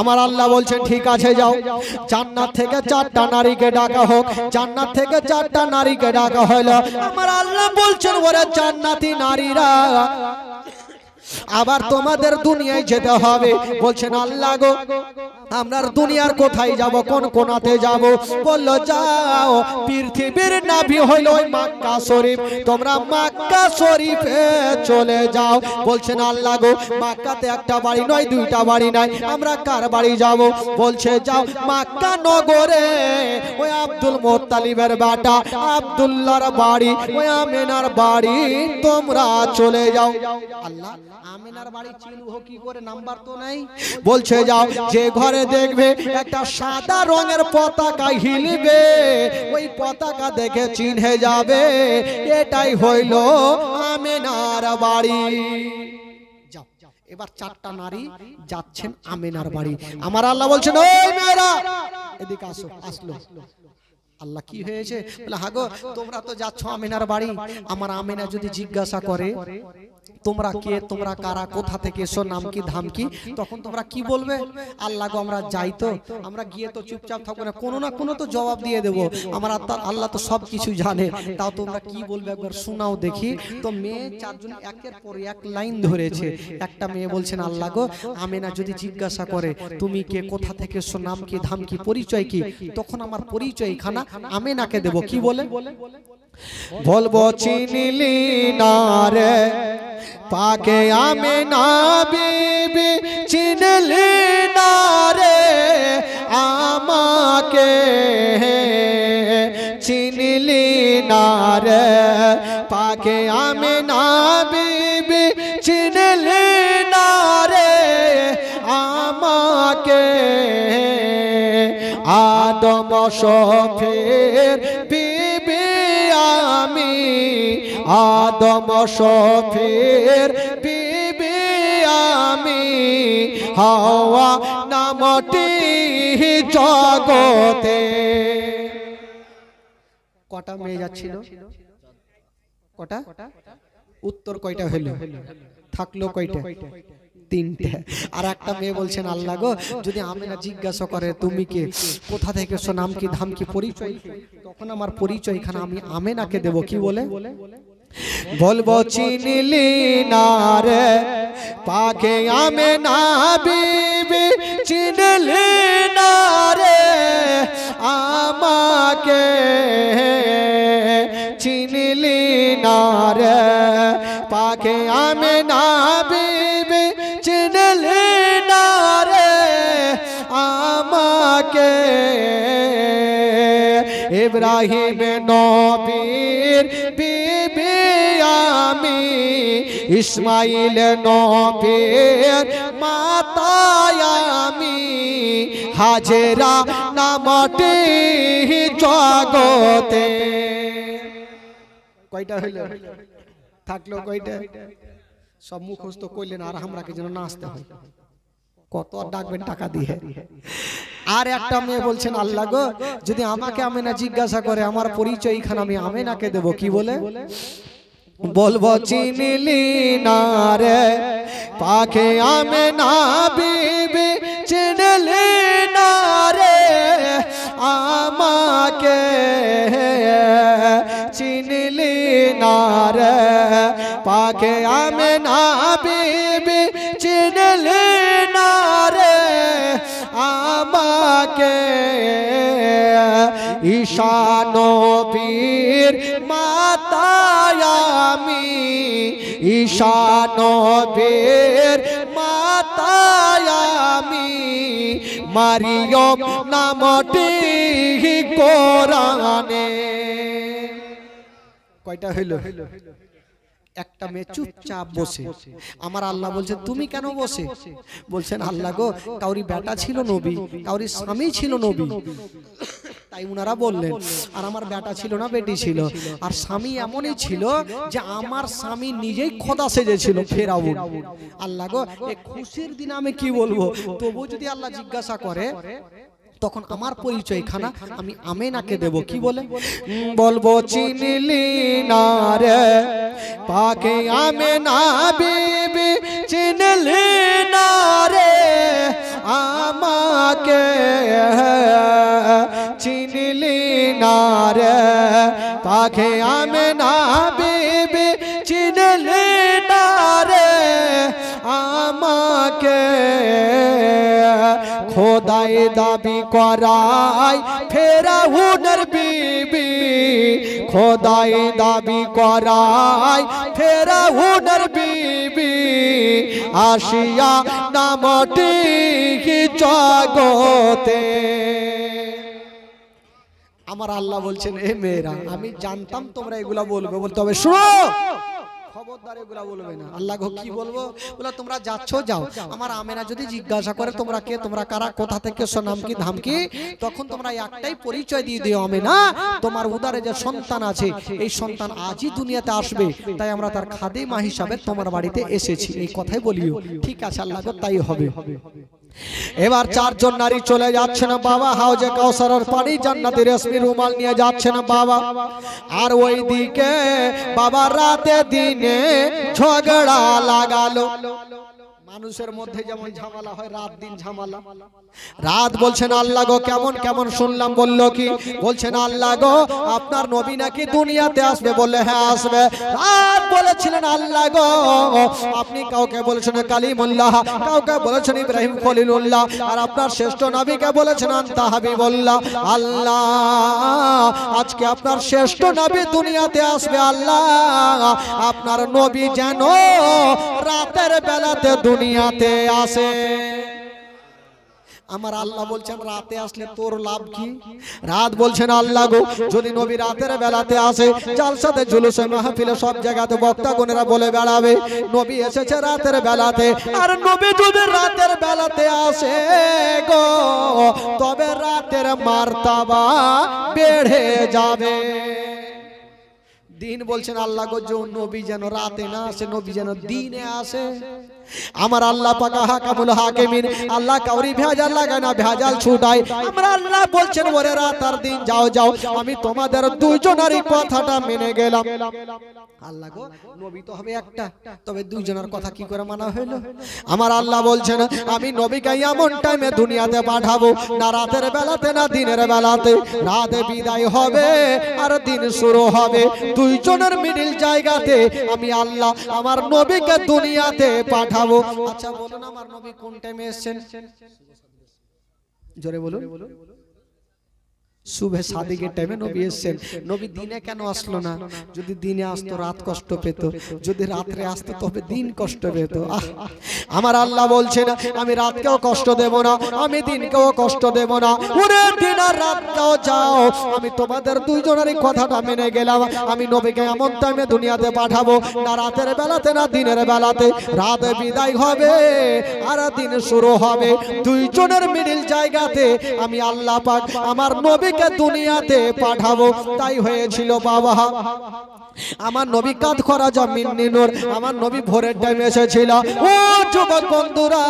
আমার আল্লাহ বলছেন ঠিক আছে যাও, জান্নাত থেকে 4টা নারীকে ডাকা হোক। জান্নাত থেকে 4টা নারীকে ডাকা হলো। আমার আল্লাহ বলছেন ওরে জান্নাতি নারীরা, আবার তোমাদের দুনিয়ায় যেতে হবে। বলছেন আল্লাহ গো আমরা দুনিয়ার কোথায় যাব, কোন কোনাতে যাব? বলল যাও পৃথিবীর নাভি হইল ওই মক্কা শরীফ, তোমরা মক্কা শরীফে চলে যাও। বলছেন আল্লাহ গো মক্কাতে একটা বাড়ি নয়, 2টা বাড়ি নাই, আমরা কার বাড়ি যাব? বলছে যাও মক্কা নগরে ওই আব্দুল মুত্তালিবের বেটা আব্দুল্লাহর বাড়ি, ওই আমিনার বাড়ি তোমরা চলে যাও। আল্লাহ আমিনার বাড়ি চিনবো কি করে, নাম্বার তো নাই। বলছে যাও যে ঘরে দেখবে একটা সাদা রঙের পতাকা হিলবে, ওই পতাকা দেখে চিনে যাবে এটাই হইল আমিনার বাড়ি। যাও এবার 4টা নারী যাচ্ছেন আমিনার বাড়ি। আমার আল্লাহ বলছেন ওই মেয়েরা এদিকে আসো। আসলো। আল্লাহ কি হয়েছে? বলে হাগো তোমরা তো যাচ্ছ আমিনার বাড়ি, আমার আমিনা যদি জিজ্ঞাসা করে তোমরা কে, তোমরা কারা, কোথা থেকে এসো, নাম কি ধাম কি, তখন তোমরা কি বলবে? আল্লাহ গো আমরা যাই তো, আমরা গিয়ে তো চুপচাপ থাকবো না, কোনো না কোনো তো জবাব দিয়ে দেবো। আমার আল্লাহ তো সব কিছু জানে, তাও তোমরা কি বলবে একবার শোনাও দেখি। তো মেয়ে 4জন একের পর এক লাইন ধরেছে। একটা মেয়ে বলছেন আল্লাহ গো আমিনা যদি জিজ্ঞাসা করে তুমি কে, কোথা থেকে এসো, নাম কি ধাম কি, পরিচয় কি, তখন আমার পরিচয় খানা আমিনাকে দেবো। কি বলে? বলবো চিনিলি না রে পাকে আমিনা বিবি, চিনলি না রে আমাকে, চিনলি না রে পাকে আমিনা বিবি, চিনলি না রে আমাকে। আদম শফের বিবি আমি, আদম শফের বিবি আমি, হাওয়া নামটি জগতে। কটা মেয়ে যাচ্ছিল? কটা? উত্তর কয়টা হইল? থাকলো কয়টা? 3টে। আর একটা মেয়ে বলছেন আল্লাহ গো যদি আমিনা জিজ্ঞাসা করে তুমি কে, কোথা থেকে এসো, নাম কি ধাম কি, পরিচয়, তখন আমার পরিচয় খানা আমি আমিনাকে দেব। কি বলে? বলবো চিনলি না রে পাকে আমিনা বিবি, চিনলি না রে আমাকে, চিনলি না রে পাকে আমিনা বিবি, চিনলি না রে আমাকে। ইব্রাহিম নবীর বিবি আমি, ইসমাইল নবীর মাতা আমি, হাজেরা নামটি জগতে। কয়টা হইল? থাকলো কয়টা? সব মুখস্থ করলেন আর আমরাকে যেন নাচতে হয়। কত ডাকবেন টাকা দিয়ে? আর একটা মেয়ে বলছেন আল্লাহ গো যদি আমাকে আমিনা জিজ্ঞাসা করে আমার পরিচয় খান আমি আমিনাকে দেব। কি বলে? বলবো চিনলি না রে পাকে আমিনা বিবি, চিনলি না রে আমাকে, চিনলি না রে পাকে আমিনা বিবি, চিনলি না রে আমাকে। ঈশা নবীর মাতা আমি, ঈশা নবীর মাতা আমি, মারিয়ম নামটি কোরআনে। কয়টা হইল? একটা মেয়ে চুপচাপ বসে। আমার আল্লাহ বলছেন তুমি কেন বসে? বলছেন আল্লাহ গো কাউরি বেটা ছিল নবী, কাউরি স্বামী ছিল নবী, তাই উনারা বললেন। আর আমার বেটা ছিল না, বেটি ছিল। আর স্বামী এমনই ছিল যে আমার স্বামী নিজেই খোদা সেজেছিল, ফেরাউন। আল্লাহ গো এই খুশির দিন আমি কি বলবো? তবু যদি আল্লাহ জিজ্ঞাসা করে তখন আমার পরিচয় খানা আমি আমিনাকে দেব। কি বলে? বলবো চিনলি না রে পাকে আমিনা বিবি, চিনলি না রে আমাকে চিনলি না রে পাখে আমেনা বিবি চিনলি না রে আমাকে খোদাই দাবি করাই ফেরাউনের বিবি খোদাই দাবি করাই ফেরাউনের বিবি আসিয়া নামটি জগতে। আমার আল্লাহ বলছেন এ মেয়েরা আমি জানতাম তোমরা এগুলা বলবে, বলতে হবে শুনো খবরদার এগুলা বলবে না। আল্লাহ গো কি বলবো, বলে তোমরা যাচ্ছ যাও, আমার আমেনা যদি জিজ্ঞাসা করে তোমরা কে, তোমরা কারা, কোথা থেকে এসো, নাম কি ধাম কি, তখন তোমরা একটাই পরিচয় দিয়ে দিও আমেনা তোমার উদারে যে সন্তান আছে এই সন্তান আজই দুনিয়াতে আসবে, তাই আমরা তার খাদেমা হিসাবে তোমার বাড়িতে এসেছি, এই কথাই বলিও। ঠিক আছে আল্লাহ গো তাই হবে। এবার চারজন নারী চলে যাচ্ছেন বাবা হাউজে কাউসারের পানি জান্নাতের রেশমি রুমাল নিয়ে যাচ্ছেন বাবা। আর ওই দিকে বাবা রাতে দিনে ঝগড়া লাগালো। মানুষের মধ্যে যেমন ঝামেলা হয় রাত দিন ঝামেলা। রাত বলছেন আল্লাহ গো কেমন কেমন শুনলাম, বললো কি, বলছেন আল্লাহ গো আপনার নবী নাকি দুনিয়াতে আসবে, বললে হ্যাঁ আসবে। রাত বলেছিলেন আল্লাহ গো আপনি কাউকে বলেছেন কালিমুল্লাহ, কাউকে বলেছেন ইব্রাহিম খলিলুল্লাহ, আর আপনার শ্রেষ্ঠ নবীকে বলেছেন আনতা হাবিবুল্লাহ। আল্লাহ আজকে আপনার শ্রেষ্ঠ নবী দুনিয়াতে আসবে, আল্লাহ আপনার নবী যেন রাতের বেলাতে দুনিয়াতে আসে। আমার আল্লাহ বলছেন রাতে আসলে তোর লাভ কি? রাত বলছেন আল্লাহ গো যদি নবী রাতের বেলাতে আসে, জালসাতে জুলুসে মাহফিলে সব জায়গাতে বক্তাগণেরা বলে বেড়াবে নবী এসেছে রাতের বেলাতে। আর নবী যদি রাতের বেলাতে আসে গো তবে রাতের মার্তাবা বেড়ে যাবে। দিন বলছেন আল্লাহ গো নবী যেন রাতে না আসে, নবী যেন দিনে আসে। আমার আল্লাহ পাক হাকামুল হাকিমিন, আল্লাহ কাউরি ভেজাল লাগায় না, ভেজাল ছুটায়। আমরা আল্লাহ বলছেন ওরে রাত আর দিন যাও যাও, আমি তোমাদের দুইজনেরই কথাটা মেনে গেলাম। আল্লাহ গো নবী তো হবে একটা, তবে দুইজনের কথা কি করে মানা হইলো? আমার আল্লাহ বলছেন আমি নবীকে এমন টাইমে দুনিয়াতে পাঠাবো না রাতের বেলাতে না দিনের বেলাতে, রাতে বিদায় হবে আর দিন শুরু হবে, দুইজনের মিডিল জায়গাতে আমি আল্লাহ আমার নবীকে দুনিয়াতে পাঠাবো। আচ্ছা বলুন আমার নবী কোন টাইমে এসেছেন? জোরে বলুন। সুবহে সাদিকের টাইমে নবী এসেছেন। নবী দিনে কেন আসলো না? যদি দিনে আসতো রাত কষ্ট পেত, যদি রাত্রে আসতো তবে দিন কষ্ট পেত। আমার আল্লাহ বলছেন আমি রাতকেও কষ্ট দেব না, আমি দিনকেও কষ্ট দেব না। ওরে দিন আর রাতটাও যাও, আমি তোমাদের দুইজনেরই কথাটা মেনে গেলাম। আমি নবীকে এমন টাইমে দুনিয়াতে পাঠাবো না রাতের বেলাতে না দিনের বেলাতে, রাতে বিদায় হবে আর দিন শুরু হবে, দুইজনের মিডিল জায়গাতে আমি আল্লাহ পাক আমার নবী দুনিয়াতে পাঠাবো। তাই হয়েছিল বাবা আমার নবী কাদ করা জামিন নূর, আমার নবী ভোরের টাইমে এসেছিল। ও যুবক বন্ধুরা,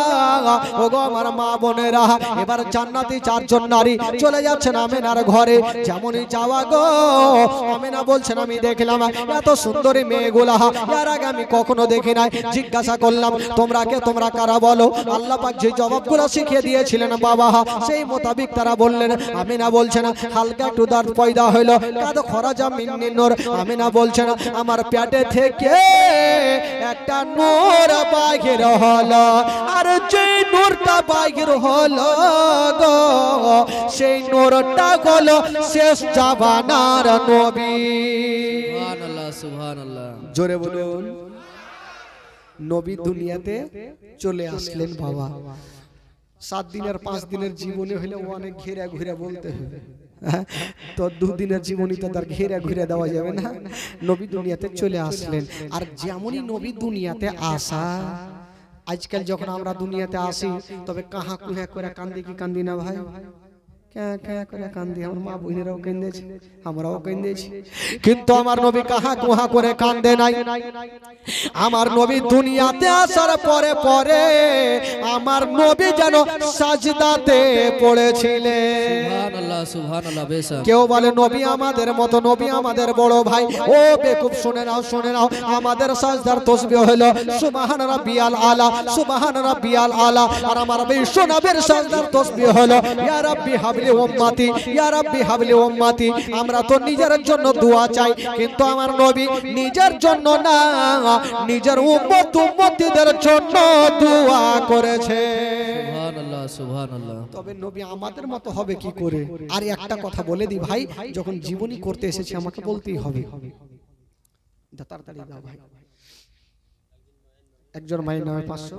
ও গো আমার মা বোনেরা, এবার জান্নাতি চারজন নারী চলে যাচ্ছেন আমেনার ঘরে। যেমনই যাওয়া গো আমেনা বলছেন আমি দেখলাম এত সুন্দরী মেয়েগুলা, এর আগে আমি কখনো দেখি নাই। জিজ্ঞাসা করলাম তোমরা কে, তোমরা কারা বলো। আল্লাহ পাক যে জবাবগুলো শিখিয়ে দিয়েছিলেন বাবা সেই মোতাবিক তারা বললেন। আমেনা বলছেন হালকা একটু দাঁত পয়দা হইলো, কাদ খরা জামিন নূর। আমেনা বলছেন আমার পেটে থেকে একটা নূর বাহির হলো, আর যে নূরটা বাহির হলো গো সেই নূরটা হলো শেষ জামানার নবী। সুবহানাল্লাহ সুবহানাল্লাহ, জোরে বলুন। নবী দুনিয়াতে চলে আসলেন বাবা। 7 দিনের 5 দিনের জীবনী হলে অনেক ঘেরা ঘুরে বলতে হবে, তো 2 দিনের জীবনী তো তার ঘেরা ঘুরে দেওয়া যাবে না। নবী দুনিয়াতে চলে আসলেন। আর যেমনই নবী দুনিয়াতে আসা, আজকাল যখন আমরা দুনিয়াতে আসি তবে কাহা কুহা করে কান্দি কি কান্দি না ভাই? করে কান্দি, আমার মা বোনেরাও কেঁদেছে, আমরাও কেঁদেছি, কিন্তু আমার নবী কাহা কুহা করে কান্দে নাই। আমার নবী দুনিয়াতে আসার পরে পরে আমার নবী যেন সাজদাতে পড়েছিলেন। সুবহানাল্লাহ সুবহানাল্লাহ। বেশা কেউ বলে নবী আমাদের মতো, নবী আমাদের বড় ভাই। ও বেকুব, শুনে নাও শুনে নাও, আমাদের সাজদার তাসবিহ হলো সুবহান রাব্বিয়াল আলা, সুবহান রাব্বিয়াল আলা। আর আমার বিশ্ব নবীর সাজদার তাসবিহ হলো ইয়া রাব্বি হাবলি উম্মতি, ইয়া রাব্বি হাবলি উম্মতি। আমরা তো নিজের জন্য দোয়া চাই, কিন্তু আমার নবী নিজের জন্য না, নিজের উম্মত উম্মতিদের জন্য দোয়া করেছে। সুবহানাল্লাহ সুবহানাল্লাহ। তবে নবী আমাদের মতো হবে কি করে? আর একটা কথা বলে দিই ভাই, যখন জীবনী করতে এসেছে আমাকে বলতেই হবে। তাড়াতাড়ি দাও ভাই। একজন মায়ের নামে 500,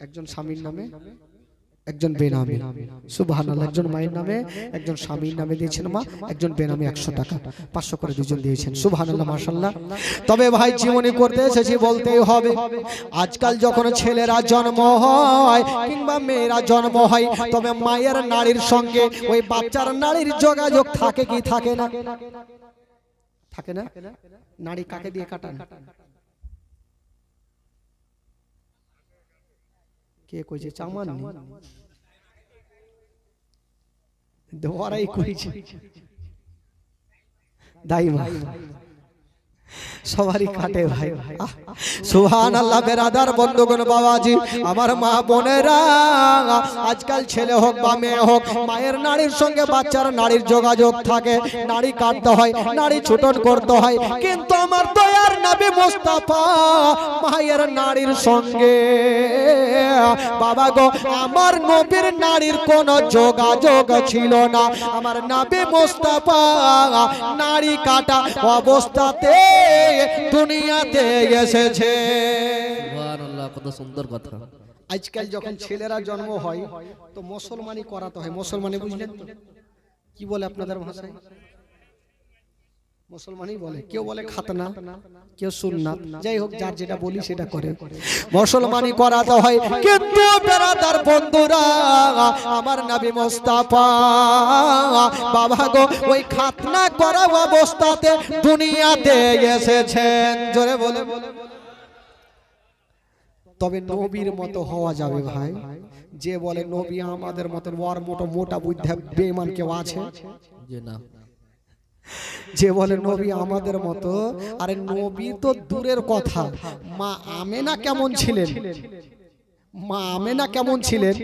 একজন স্বামীর নামে, একজন বেনামে। সুবহানাল্লাহ। একজন মায়ের নামে, একজন স্বামীর নামে দিয়েছেন মা, একজন বেনামে 100 টাকা, 500 করে দুজন দিয়েছেন। সুবহানাল্লাহ মাশাআল্লাহ। তবে ভাই জীবনী করতে এসেছি বলতেই হবে, আজকাল যখন ছেলেরা জন্ম হয় কিংবা মেয়েরা জন্ম হয়, তবে মায়ের নাড়ির সঙ্গে ওই বাচ্চার নাড়ির যোগাযোগ থাকে কি থাকে না? থাকে না? নাড়ি কাকে দিয়ে কাটান? কে কইছে চামান নি? দোয়ারাই কইছে দাই ভাই, সবারই কাটে ভাই। সুবহানাল্লাহ। বেরাদার বন্ধুগণ, বাবাজি, আমার মা বোনেরা, আজকাল ছেলে হোক বা মেয়ে হোক, মায়ের নাড়ির সঙ্গে বাচ্চার নাড়ির যোগাযোগ থাকে, নাড়ি কাটতে হয়, নাড়ি ছুটন করতে হয়, কিন্তু আমার দয়ার নবী মুস্তাফা মায়ের নাড়ির সঙ্গে, বাবা গো, আমার নবীর নাড়ির কোনো যোগাযোগ ছিল না। আমার নবী মুস্তাফা নাড়ি কাটা অবস্থাতে দুনিয়াতে এসেছে। সুবহানাল্লাহ। কত সুন্দর কথা। আজকাল যখন ছেলেরা জন্ম হয় তো মুসলমানি করাতে হয়। মুসলমানি বুঝলেন তো? কি বলে আপনাদের ভাষায়? মুসলমানই বলে, কেউ বলে খাতনা, কেউ সুন্নাত, যাই হোক যার যেটা বলি সেটা করে। মুসলমানি করাতে হয়, কিন্তু বেরাদার বন্ধুরা, আমার নবী মুস্তাফা বাবা গো ওই খাতনা করা অবস্থাতে দুনিয়াতে এসেছেন। জোরে বলে। তবে নবীর মতো হওয়া যাবে ভাই? যে বলে নবী আমাদের মতো, ওর মোটা মোটা বুদ্ধি বেঈমান কেউ আছে? জি না। যে বলে নবী আমাদের মতো, আরে নবী তো দূরের কথা, মা আমেনা কেমন ছিলেন? মা আমেনা কেমন ছিলেন?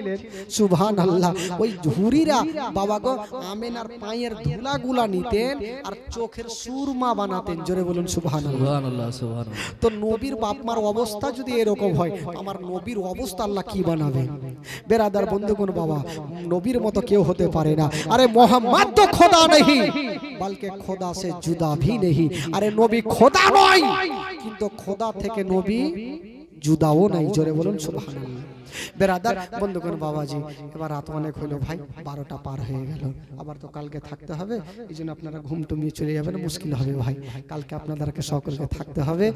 সুবহানাল্লাহ। ওই ঝুরিরা বাবা গো আমেনার পায়ের ধুলাগুলা নিতেন আর চোখের সুরমা বানাতেন। জোরে বলুন সুবহানাল্লাহ। সুবহানাল্লাহ সুবহানাল্লাহ। তো নবীর বাপ মার অবস্থা যদি এরকম হয়, আমার নবীর অবস্থা আল্লাহ কি বানাবে? বেরাদার বন্ধুগণ, বাবা, নবীর মতো কেউ হতে পারে না। আরে মোহাম্মদ তো খোদা नहीं, বলকে খোদা সে জুদা ভি नहीं। আরে নবী খোদা নয়, কিন্তু খোদা থেকে নবী জুদাও নাই। জোরে বলুন সুবহানাল্লাহ। বেরাদার বন্ধুগণ, বাবাজি, এবার রাত অনেক হলো ভাই, 12টা পার হয়ে গেল। আবার তো কালকে থাকতে হবে, এই জন্য আপনারা ঘুম টুমিয়ে চলে যাবেন, মুশকিল হবে ভাই। কালকে আপনাদেরকে সকলকে থাকতে হবে।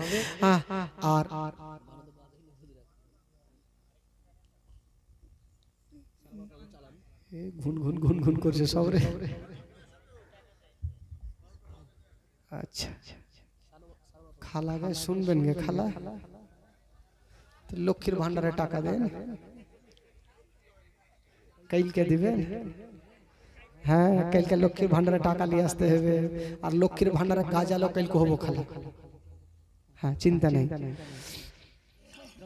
আর ঘুন ঘুন ঘুন ঘুন করছে সবরে। আচ্ছা, খালা গে শুনবেন গে? খালা লক্ষ্মীর ভান্ডারে টাকা দেন, কালকে দিবেন? হ্যাঁ, কালকে লক্ষ্মীর ভান্ডারে টাকা নিয়ে আসতে হবে। আর লক্ষ্মীর ভান্ডারে গাজালো কালকে হবো খালা। হ্যাঁ, চিন্তা নেই।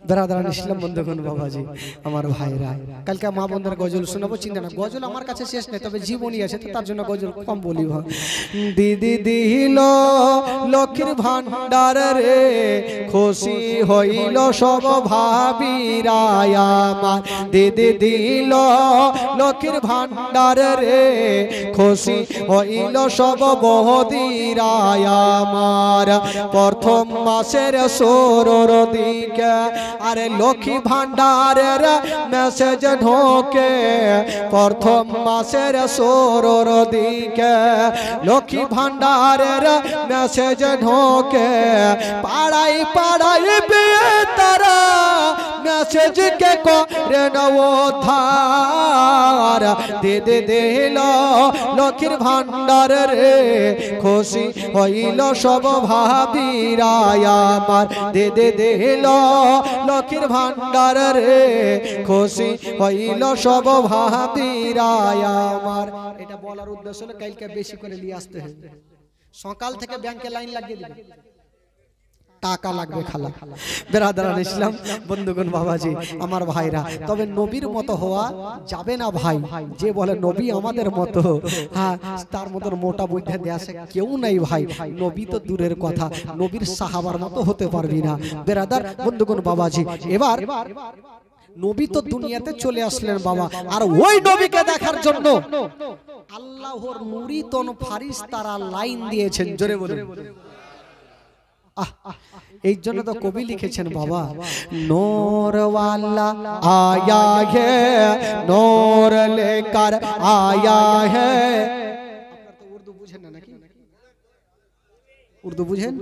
বেরাদারান ইসলাম বন্ধুগণ, বাবাজি, আমার ভাইরা, কালকে মা বোনদের গজল শোনাবো। চিন্তা না, গজল আমার কাছে শেষ নেই, তবে জীবনী আছে, তো তার জন্য গজল কম বলি। দিদি দিল লক্ষ্মীর ভান্ডার রে, খুশি হইল সব ভাবিরা আমার। দিদি দিল লক্ষ্মীর ভান্ডার রে, খুশি হইল সব বহদিরা আমার। প্রথম মাসের ষোলোর দিকে আরে লক্ষ্মী ভান্ডারের মেসেজ ঢোকে, প্রথম মাসের ষোলোর দিকে লক্ষ্মী ভান্ডারের মেসেজ ঢোকে। পাড়াই পাড়াই বিয়ে তারা মেসেজ কে করে নও ধার, আমার দে দে দিল লক্ষ্মীর ভান্ডার রে খুশি হইল সব ভাবিরা আমার দে দে দিল লক্ষ্মীর ভান্ডার রে খুশি হইল সব ভাবিরা আমার। এটা বলার উদ্দেশ্য হলো কালকে বেশি করে নিয়ে আসতে হবে, সকাল থেকে ব্যাংকে লাইন লাগিয়ে দিবে, টাকা লাগবে খালা। বেরাদারান ইসলাম, বন্ধুগণ, বাবাজি, আমার ভাইরা, তবে নবীর মতো হওয়া যাবে না ভাই। যে বলে নবী আমাদের মতো, হ্যাঁ, তার মতো মোটা বুদ্ধি দেশে কেউ নাই ভাই। নবী তো দূরের কথা, নবীর সাহাবার মতো হতে পারবি না। বেরাদার, বন্ধুগণ, বাবাজি, এবার নবী তো দুনিয়াতে চলে আসলেন বাবা, আর ওই নবীকে দেখার জন্য আল্লাহর নুরিতন ফারিস্তারা লাইন দিয়েছেন। জোরে বলুন। এই জন্য তো কবি লিখেছেন বাবা, নূর ওয়ালা আয়া হে নূর লেকার আয়া হে। আপনারা তো উর্দু বুঝেন না নাকি? উর্দু বুঝেন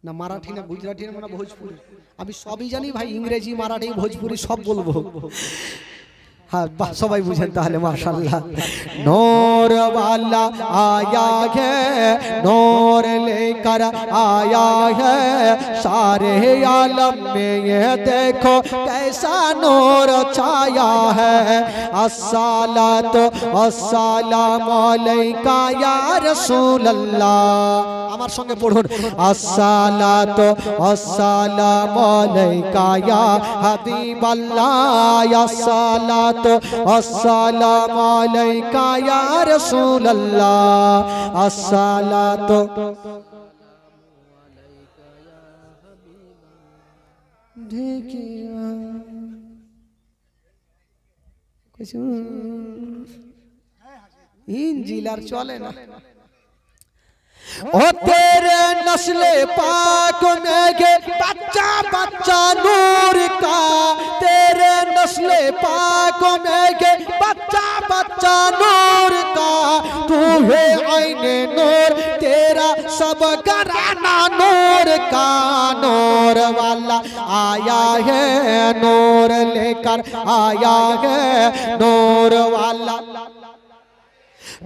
না? মারাঠি না গুজরাটি না ভোজপুরি? আমি সবই জানি ভাই, ইংরেজি, মারাঠি, ভোজপুরি সব বলবো। हाँ सबाई बुझें ताहले माशाल्लाह। नूर वाला आया है, नूर लेकर आया है, सारे आलम में ये देखो कैसा नूर छाया है। अस्सलातु वस्सलामु अलैका या रसूल अल्लाह। আমার সঙ্গে পড়ুন, আসসালাতু ওয়াসসালামু আলাইকা ইয়া হাবিবাল্লাহ, আসসালাতু ওয়াসসালামু আলাইকা ইয়া রাসূলুল্লাহ, আসসালাতু দেখিয়া কিছু ইঞ্জিলার চলে না। ओ तेरे नस्ले पाक में गे बच्चा बच्चा नूर का, तेरे नस्ले पाक में गे बच्चा बच्चा नूर का, तू है आईने नूर तेरा सब घराना नूर का। नूर वाला आया है, नूर लेकर आया है, नूर वाला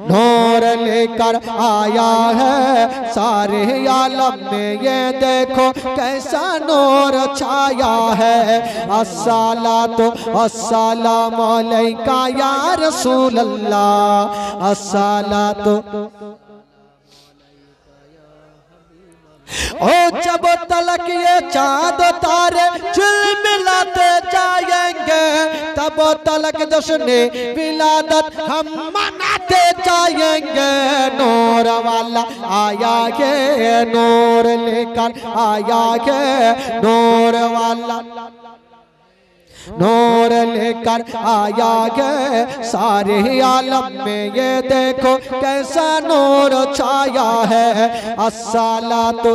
नूर लेकर आया है, सारे आलम में ये देखो कैसा नूर छाया है। अस्सलातु वस्सलामु अलैका या रसूल अल्लाह, अस्सलातु। ओ जब तलक ये चाँद तारे झिलमिलाते जाएंगे, तब तलक जश्न विलादत हम मनाते जाएंगे। नूर वाला आया है, नूर लेकर आया है, नूर वाला नूर लेकर आया है, सारे आलम में ये देखो कैसा नूर छाया है। अस्सलातु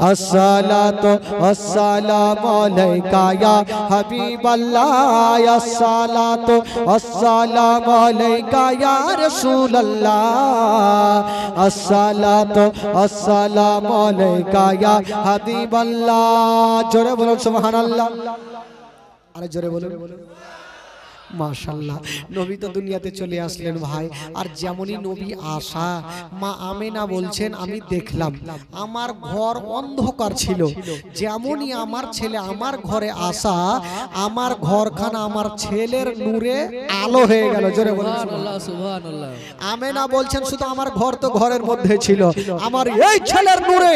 अस्सलातु वस्सलामु अलैका या हबीबल्लाह, अस्सलातु वस्सलामु अलैका या रसूलल्लाह, अस्सलातु वस्सलामु अलैका या हबीबल्लाह। जोरे बोलो सुबहानल्लाह, अरे जोरे बोलो माशाल्लाह। नबी तो दुनियाते चले আসলেন ভাই, আর যেমনই নবী আসা, মা আমেনা বলছেন আমি দেখলাম আমার ঘর অন্ধকার ছিল, যেমনই আমার ছেলে আমার ঘরে আসা, আমার ঘরখানা আমার ছেলের নূরে আলো হয়ে গেল। জোরে বলুন সুবহানাল্লাহ, সুবহানাল্লাহ। আমেনা বলছেন শুধু আমার ঘর তো ঘরের মধ্যে ছিল, আমার এই ছেলের নূরে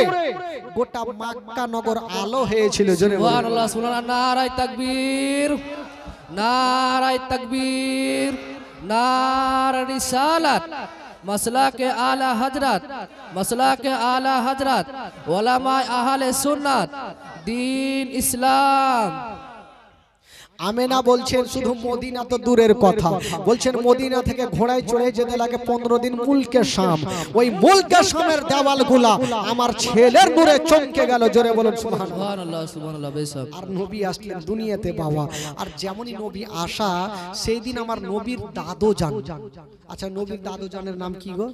গোটা মক্কা নগর আলো হয়েছিল। জোরে বলুন সুবহানাল্লাহ, সুবহানাল্লাহ। নারায়ে তাকবীর, नाराए तकबीर, नारा रिसालत, मसला के आला हजरत, मसला के आला हजरत, उलमा अहले सुन्नत, दीन इस्लाम। আমেনা বলছেন শুধু মদিনা তো দূরের কথা, বলছেন মদিনা থেকে ঘোড়ায় চড়ে যেতে লাগে 15 দিন মুলকে শাম, ওই মুলকে শামের দেওয়ালগুলা আমার ছেলের নূরে চমকে গেল। জোরে বলুন সুবহানাল্লাহ, সুবহানাল্লাহ। বেশক আর নবী আসলেন দুনিয়াতে বাবা, আর যেমনই নবী আসা সেই দিন আমার নবীর দাদু জান। আচ্ছা নবীর দাদু জানের নাম কি গো?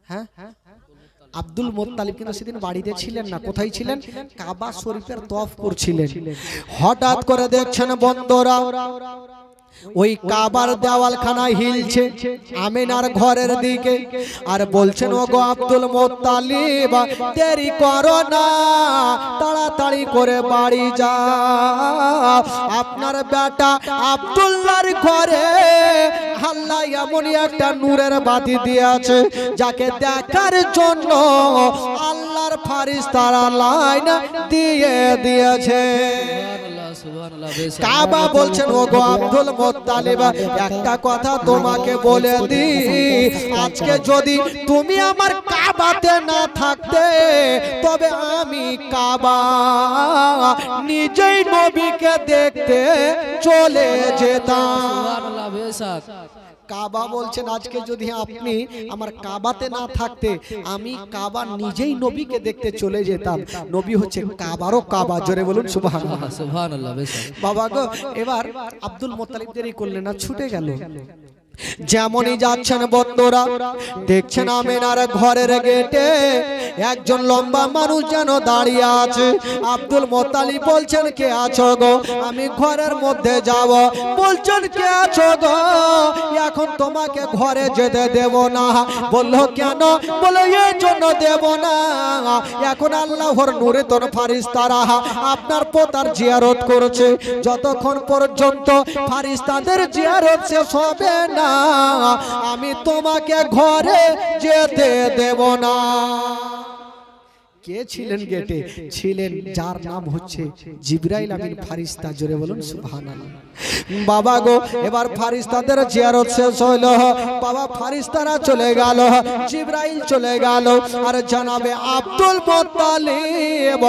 হ্যাঁ আব্দুল মুত্তালিব কিন্তু সেদিন বাড়িতে ছিলেন না, কোথায় ছিলেন? কাবা শরীফের তওয়াফ করছিলেন। হঠাৎ করে দেখছেন বন্ধুরা ওই কাবার দেওয়ালখানা হিলছে আমিনার ঘরের দিকে, আর বলছেন ওগো আব্দুল মুত্তালিব দেরি করো না, তাড়াতাড়ি করে বাড়ি যাও, আপনার বেটা আব্দুল্লাহর ঘরে আল্লাহ এমনই একটা নূরের বাতি দিয়েছে যাকে দেখার জন্য আল্লাহর ফারিস্তারা লাইন দিয়ে দিয়েছে। কাবা বলছেন ওগো আব্দুল মুত্তালিব একটা কথা তোমাকে বলে দি, আজকে যদি তুমি আমার কাবাতে না থাকতে তবে আমি কাবা নিজেই নবীকে দেখতে চলে যেতাম। কাবা বলছেন আজকে যদি আপনি আমার কাবাতে না থাকতে আমি কাবা নিজেই নবীকে দেখতে চলে যেতাম। নবী হচ্ছে কাবারও কাবা, জোরে বলুন সুবহানাল্লাহ। সুবহানাল্লাহ। বাবা গো এবার আব্দুল মুত্তালিব দেরি করলেন না, ছুটে গেল। যেমনই যাচ্ছেন বন্ধুরা দেখছেন আমিনার ঘরের গেটে একজন লম্বা মানুষ যেন দাঁড়িয়ে আছে। আব্দুল মুত্তালিব বলছেন কে আছো গো? আমি ঘরের মধ্যে যাব। বলছেন কে আছো গো? এখন তোমাকে ঘরে যেতে দেব না। বলল কেন? বলে এই জন্য দেব না, এখন আল্লাহর নূরে তোর ফারিস্তারা আপনার পোতার জিয়ারত করছে, যতক্ষণ পর্যন্ত ফারিস্তাদের জিয়ারত শেষ হবে না আমি তোমাকে ঘরে যেতে দেব না। কে ছিলেন গেটে? ছিলেন যার নাম হচ্ছে জিবরাইল আমিন ফারিস্তা, জোরে বলুন সুবহানাল্লাহ। বাবা গো এবার ফারিস্তাদের জিয়ারত শেষ হইল, বাবা ফারিস্তারা চলে গেল, জিবরাইল চলে গেল, আর জানাবে আব্দুল মুত্তালিব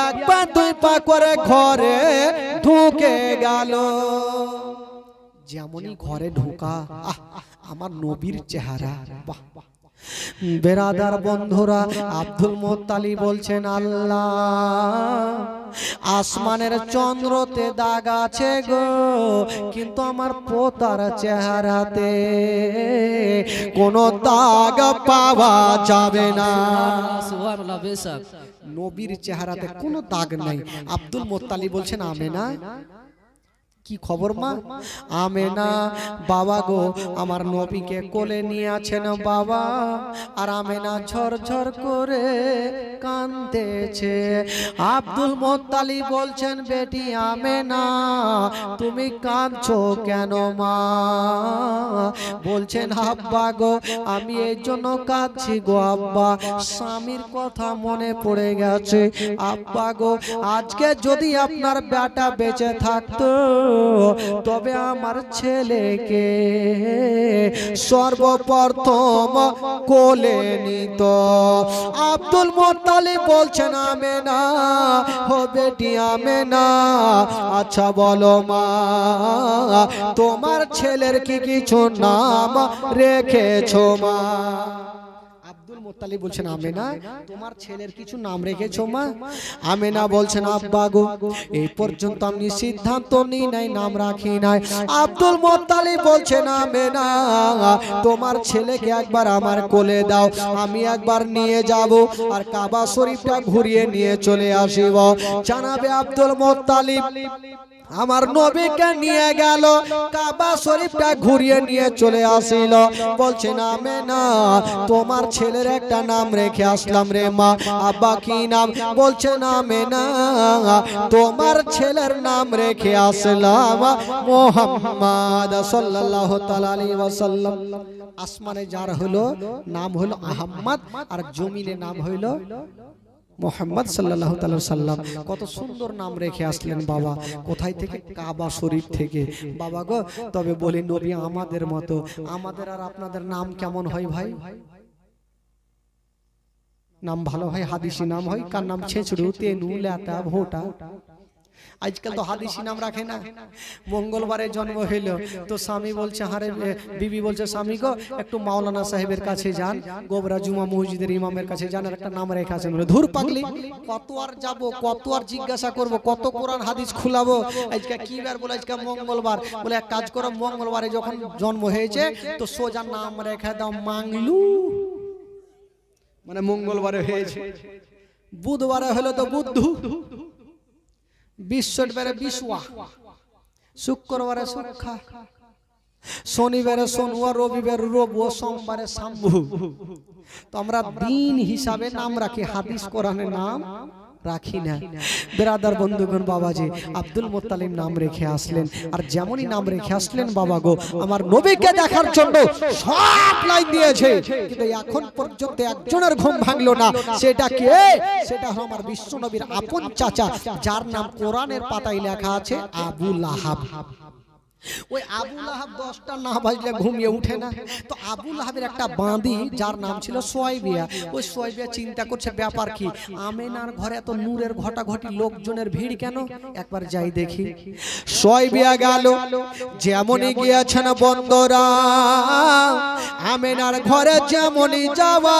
এক পা দুই পা করে ঘরে ঢুকে গেল। যেমনই ঘরে ঢোকা আমার নবীর চেহারা, বাহ বেরাদার বন্ধুরা আব্দুল মুত্তালিব বলছেন আল্লাহ আসমানের চন্দ্রতে দাগ আছে গো, কিন্তু আমার পোতার চেহারাতে কোনো দাগ পাওয়া যাবে না। সুবহানাল্লাহ। বেশক নবীর চেহারাতে কোনো দাগ নাই। আব্দুল মুত্তালিব বলছেন আমেনা কি খবর মা? আমেনা বাবা গো আমার নবীকে কোলে নিয়ে আছেন বাবা, আর আমেনা ঝরঝর করে কাঁদতেছে। আব্দুল মুত্তালিব বলছেন বেটি আমেনা তুমি কাঁদছো কেন মা? বলছেন আব্বা গো আমি এই জন্য কাঁদছি গো আব্বা, স্বামীর কথা মনে পড়ে গেছে। আব্বা গো আজকে যদি আপনার বেটা বেঁচে থাকতো তবে আমার ছেলেকে সর্বপ্রথম কোলে নিত। আব্দুল মুত্তালিব বলছেন আমেনা ও বেটি আমেনা আচ্ছা বলো মা তোমার ছেলের কি কিছু নাম রেখেছো মা? আব্দুল মুত্তালিব বলছেন আমেনা তোমার ছেলের কিছু নাম রেখেছো মা? আমেনা বলছেন আব্বা গো এই পর্যন্ত আমি সিদ্ধান্ত নিই নাই, নাম রাখি নাই। আব্দুল মুত্তালিব বলছেন আমেনা তোমার ছেলেকে একবার আমার কোলে দাও, আমি একবার নিয়ে যাব আর কাবা শরীফটা ঘুরিয়ে নিয়ে চলে আসিব। জানাবে আব্দুল মুত্তালিব আমার নবীকে নিয়ে গেল, কাবা শরীফটা ঘুরিয়ে নিয়ে চলে আসিল। বলছে না আমেনা তোমার ছেলের একটা নাম রেখে আসলাম রে মা। আব্বা কি নাম? বলছে না আমেনা তোমার ছেলের নাম রেখে আসলাম মুহাম্মদ সাল্লাল্লাহু তাআলা আলাইহি ওয়াসাল্লাম। আসমানে যার হলো নাম হলো আহমদ, আর জমিনে নাম হইলো মুহাম্মদ সাল্লাল্লাহু তাআলা সাল্লাম। কত সুন্দর নাম রেখে আসলেন বাবা। কোথায় থেকে? কাবা শরীফ থেকে। বাবা গো তবে বলি নবী আমাদের মতো, আমাদের আর আপনাদের নাম কেমন হয় ভাই? নাম ভালো হয়, হাদিসি নাম হয়। কার নাম? ছেঁচড়ু, তেনু, লেতা, ভোটা। আজকাল তো হাদিসি নাম রাখে না। মঙ্গলবারে জন্ম হইল তো স্বামী বলছে হারে বিবি বলছে স্বামী গো একটু মাওলানা সাহেবের কাছে যান, গোবরা জুমা মসজিদের ইমামের কাছে যান, আর একটা নাম রেখে আসেন। ধুর পাগলি, কত আর যাব, কত আর জিজ্ঞাসা করব, কত কোরআন হাদিস খুলাবো। আজকে কি বার বলে? আজকে মঙ্গলবার। বলে এক কাজ করো মঙ্গলবারে যখন জন্ম হয়েছে তো সোজা নাম রেখে দাও মাংলু। মানে মঙ্গলবারে হয়েছে, বুধবারে হলো তো বুদ্ধু, বৃহস্পতিবারে বিশুয়া, শুক্রবারে সুক্ষা, শনিবারে সোনুয়া, রবিবারে রবু, সোমবারে শাম্ভু। তো আমরা দিন হিসাবে নাম রাখি, হাদিস কোরআনের নাম রাখি না। বেরাদার বন্ধুগণ, বাবাজি আব্দুল মুত্তালিব নাম রেখে আসলেন, আর যেমনই নাম রেখে আসলেন বাবা গো, আমার নবীকে দেখার জন্য সব লাইন দিয়েছে, কিন্তু এখন পর্যন্ত একজনের ঘুম ভাঙলো না। সেটা কে? সেটা হলো আমার বিশ্ব নবীর আপন চাচা, যার নাম কোরআনের পাতায় লেখা আছে আবু লাহাব। ওই আবু লাহাব 10টা না বাজলে ঘুমিয়ে উঠে না। তো আবু লাহাবের একটা বাঁদি যার নাম ছিল সোয়াইবিয়া, ওই সোয়াইবিয়া চিন্তা করছে ব্যাপার কি, আমেনার ঘরে এত নূরের ঘটাঘটি, লোকজনের ভিড় কেন, একবার যাই দেখি। সোয়াইবিয়া গেল, যেমনই গিয়েছেন বন্দরা, আমেনার ঘরে যেমনই যাওয়া,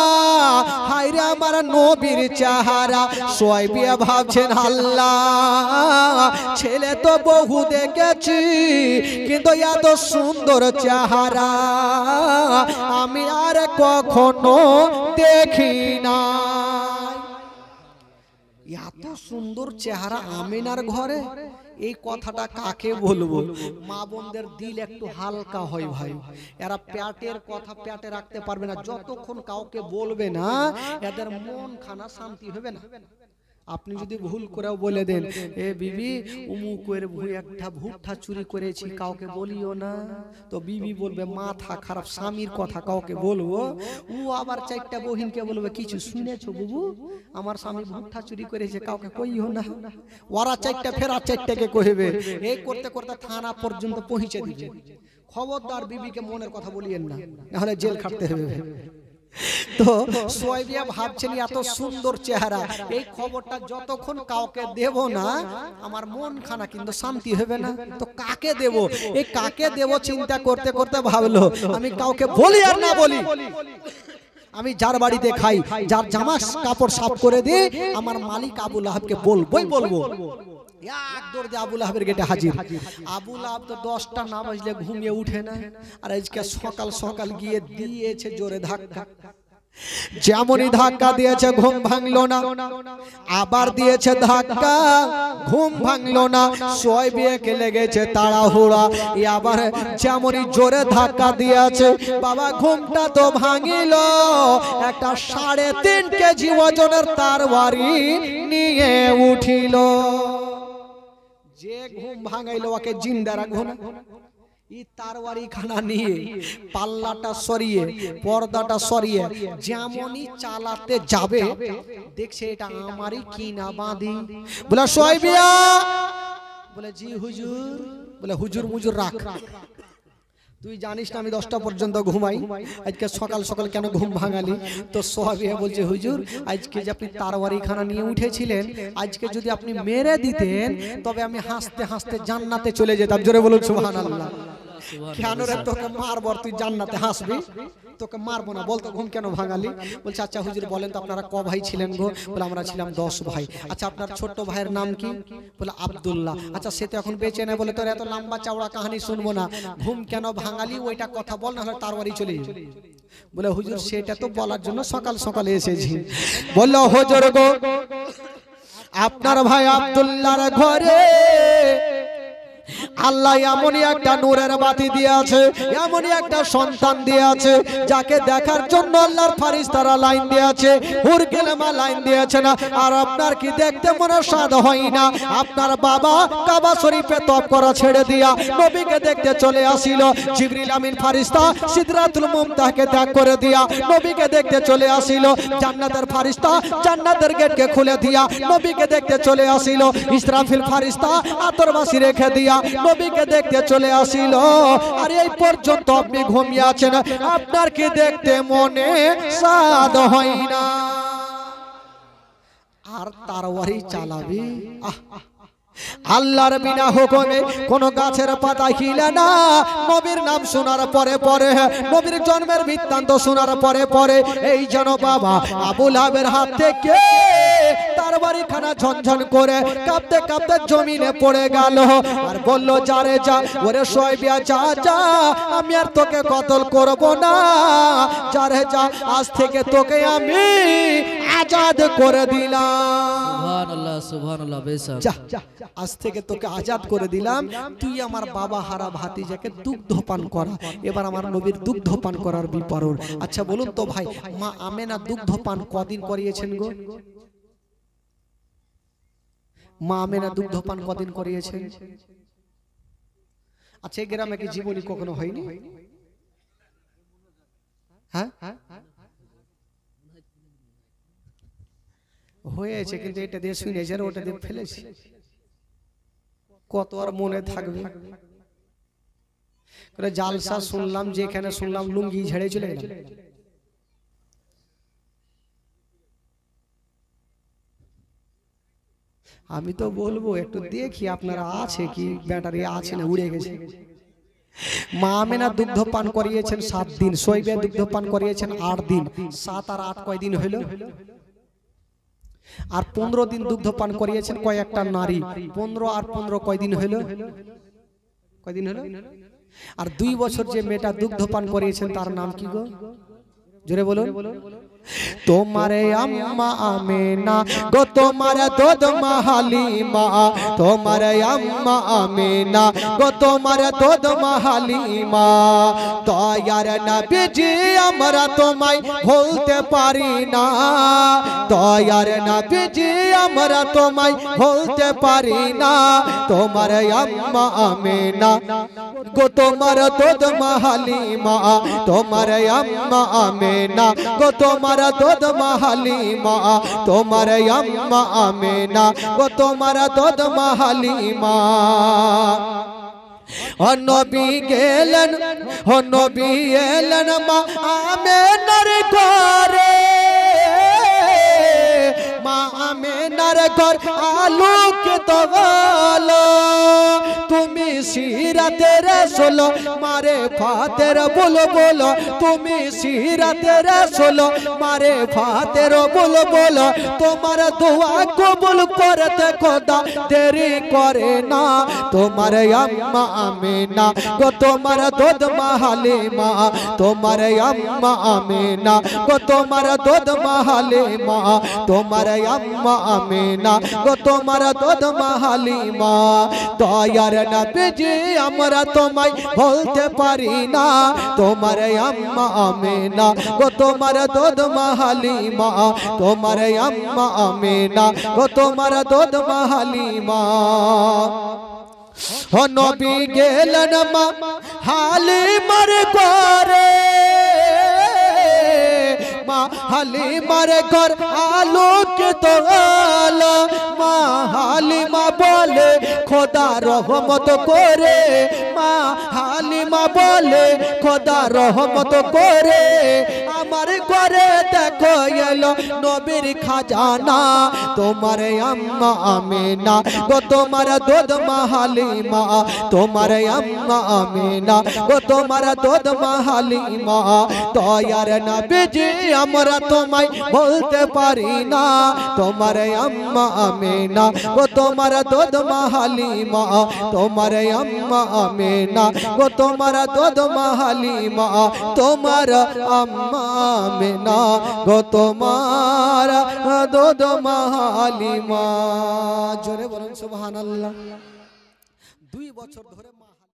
হায়রে আমার নবীর চেহারা। সোয়াইবিয়া ভাবছেন আল্লাহ, ছেলে তো বহু দেখেছি, কিন্তু এত সুন্দর চেহারা আমি আর কখনো দেখি না। এত সুন্দর চেহারা আমিনার ঘরে, এই কথাটা কাকে বলবো? মা বোনদের দিল একটু হালকা হয় ভাই, এরা পেটের কথা পেটে রাখতে পারবে না, যতক্ষণ কাউকে বলবে না এদের মন খানা শান্তি হবে না। আপনি যদি ভুল করেও বলে দেন, এ বিবি উমুকের ভুঁই একটা ভুট্টা চুরি করেছি, কাউকে বলিও না, তো বিবি বলবে মাথা খারাপ, স্বামীর কথা কাউকে বলবো, ও আবার 4টা বহিনকে বলবে কিছু শুনেছো বুবু, আমার স্বামী ভুট্টা চুরি করেছে, কাউকে কইও না। ওরা 4টা ফের 4টাকে কইবে, এই করতে করতে থানা পর্যন্ত পৌঁছে দিবে। খবরদার বিবিকে মনের কথা বলিয়েন না, নাহলে জেল খাটতে হবে। তো সোয়াইবিয়া ভাবছেন এত সুন্দর চেহারা, এই খবরটা যতক্ষণ কাউকে দেব না আমার মন খানা কিন্তু শান্তি হবে না, তো কাকে দেব, এই কাকে দেব চিন্তা করতে করতে ভাবলো আমি কাউকে বলি আর না বলি, আমি যার বাড়িতে খাই, যার জামা কাপড় সাফ করে দিই, আমার মালিক আবু লাহাবকে বলবোই বলবো। এক দৌড় দিয়ে আবু লাহাবের গেটে হাজির। আবু লাহাব তো 10টা না বাজলে ঘুমিয়ে উঠে না, আর আজকে সকাল সকাল গিয়ে দিয়েছে জোরে ধাক্কা। যেমনই ধাক্কা দিয়েছে ঘুম ভাঙলো না, আবার দিয়েছে ধাক্কা, ঘুম ভাঙলো না। সোয়াইবিয়াকে লেগেছে তাড়াহুড়া, আবার যেমনই জোরে ধাক্কা দিয়েছে, বাবা ঘুমটা তো ভাঙিল, একটা 3.5 কেজি ওজনের তরবারি নিয়ে উঠিল। যে ঘুম ভাঙাইলো ওকে জিন্দা রাখবো না, এই তরবারি খানা নিয়ে পাল্লাটা সরিয়ে পর্দাটা সরিয়ে যেমনই চালাতে যাবে, দেখছে এটা আমারই কিনা বাঁধি। বলে সোয়াইবিয়া, বলে জি হুজুর। বলে হুজুর মুজুর রাখ, তুই জানিস না আমি 10টা পর্যন্ত ঘুমাই, আজকে সকাল সকাল কেন ঘুম ভাঙালি? তো সোয়াইবিয়া বলছে হুজুর, আজকে যে আপনি তরবারি খানা নিয়ে উঠেছিলেন, আজকে যদি আপনি মেরে দিতেন তবে আমি হাসতে হাসতে জান্নাতে চলে যেতাম। জোরে বলুন সুবহানাল্লাহ। কেন রে তোকে মারবো, তুই জান্নাতে হাসবি, তোকে মারবো না, বলতো ঘুম কেন ভাঙালি? বলছে আচ্ছা হুজুর বলেন তো আপনারা ক ভাই ছিলেন গো? বলে আমরা ছিলাম 10 ভাই। আচ্ছা আপনার ছোট ভাইয়ের নাম কি? বলে আব্দুল্লাহ। আচ্ছা সে তো এখন বেঁচে নেই। বলে তোর এত লম্বা চওড়া কাহিনী শুনবো না, ঘুম কেন ভাঙালি ওইটা কথা বল, না হলে তরবারি চলে যাবে। বলে হুজুর সেটা তো বলার জন্য সকাল সকাল এসেছি। বললো হুজুর গো, আপনার ভাই আব্দুল্লাহর ঘরে আল্লাহ এমনই একটা নূরের বাতি দিয়েছে, এমনই একটা সন্তান দিয়েছে, যাকে দেখার জন্য আল্লাহর ফেরেশতারা লাইন দিয়েছে, হুর গেলেমা লাইন দিয়েছে না। আর আপনার কি দেখতে মনে স্বাদ হয় না? আপনার বাবা কাবা শরীফে তওয়াফ করা ছেড়ে দিয়া নবীকে দেখতে চলে আসিল। জিবরিল আমিন ফেরেশতা সিদরাতুল মুনতাহাকে ত্যাগ করে দিয়া নবীকে দেখতে চলে আসিল। জান্নাতের ফেরেশতা জান্নাতের গেটকে খুলে দিয়া নবীকে দেখতে চলে আসিল। ইসরাফিল ফেরেশতা আতরবাসি রেখে দিয়া নবীকে দেখতে চলে আসিল। আর এই পর্যন্ত আপনি ঘুমিয়ে আছেন, আপনার কি দেখতে মনে স্বাদ হয় না? আর তরবারি চালাবি? আল্লাহর বিনা হুকুমে কোন গাছের পাতা হিলে না। নবীর নাম শোনার পরে পরে, নবীর জন্মের বৃত্তান্ত শোনার পরে পরে, এই যেন বাবা আবু লাহাবের হাত থেকে তার তরবারিখানা ঝনঝন করে কাঁপতে কাঁপতে জমিনে পড়ে গেল আর বলল যারে যা ওরে শোয়েবিয়া যা যা আমি আর তোকে কতল করব না যারে যা আজ থেকে তোকে আমি আজাদ করে দিলাম সুবহানাল্লাহ সুবহানাল্লাহ বেশক যা আজ থেকে তোকে আজাদ করে দিলাম তুই আমার বাবা হারা ভাতিজাকে দুগ্ধ পান করা এবার আমার নবীর দুগ্ধ পান করার বিপরণ আচ্ছা বলুন তো ভাই মা আমেনা দুগ্ধ পান কদিন করিয়েছেন গো মা আমেনা দুগ্ধ পান কদিন করিয়েছেন আচ্ছা এই গ্রামে কি জীবনী কখনো হয়নি হ্যাঁ হয়েছে কিন্তু এটা দিয়ে শুনেছে আর ওটা দিয়ে ফেলেছি কত আর মনে থাকবে জালসা শুনলাম যেখানে শুনলাম লুঙ্গি ঝেড়ে চলে গেল আমি তো বলবো একটু দেখি আপনারা আছে কি ব্যাটারি আছে না উড়ে গেছে মা আমেনা দুগ্ধ পান করিয়েছেন 7 দিন শোয়েবিয়া দুগ্ধ পান করিয়েছেন 8 দিন 7 আর 8 কয় দিন হলো আর 15 দিন দুগ্ধ পান করিয়েছেন কয়েকটা নারী 15 আর 15 কয় দিন হলো আর 2 বছর যে মেয়েটা দুগ্ধ পান করিয়েছেন তার নাম কি গো জোরে বলুন তোমারে আম্মা আমেনা গো তোমার দুধ মা হালিমা তোমারে আম্মা আমেনা গো তোমার দুধ মা হালিমা দয়ার নবীজি আমরা তোমায় ভুলতে পারি না দয়ার নবীজি আমরা তোমায় ভুলতে পারি না তোমার আম্মা আমেনা গো তোমার দুধ মা হালিমা তোমার আম্মা আমেনা গো তোমার দুধ মা হালিমা তোমার আম্মা আমেনা গো তোমার দুধ মা হালিমা ও নবী গেলেন ও নবী এলেন মা আমেনার ঘরে মা আমেনার ঘর আলোকিত হলো তুমি সিরাতে রাসূল মারে ফাতের বলো বলো তুমি সিরাতে রাসূল মারে ফাতের বলো বলো তোমার দোয়া কবুল করতে খোদা দেরি করে না তোমার আম্মা আমেনা গো তোমার দুধ মা হালিমা তোমার আম্মা আমেনা গো তোমার দুধ মা হালিমা তোমার আম্মা আমেনা গো তোমার দুধ মা হালিমা দয়ার নবীজি আমরা তোমায় বলতে পারি না তোমার আম্মা আমেনা গো তোমার দুধ মা হালিমা তোমার আম্মা আমেনা গো তোমার দুধ মা হালিমা ও নবী গেলেন মা হালিমার ঘরে মা হালিমার ঘর আলোকিত হলো মা হালিমা বলে খোদা রহমত করে মা হালিমা বলে খোদা রহমত করে আমার ঘরে দেখো এলো নবীর খাজানা তোমার আম্মা আমেনা গো তোমার দুধ মা হালিমা তোমার আম্মা আমেনা গো তোমার দুধ মা হালিমা দয়ার নবীজি আমরা তোমায় বলতে পারি না তোমার আম্মা আমেনা গো তোমার দুধ মা হালিমা তোমার আম্মা আমেনা গো তোমার দুধ মা হালিমা তোমার আম্মা আমেনা গো তোমার দুধ মা হালিমা জোরে বলুন সুবহানাল্লাহ 2 বছর ধরে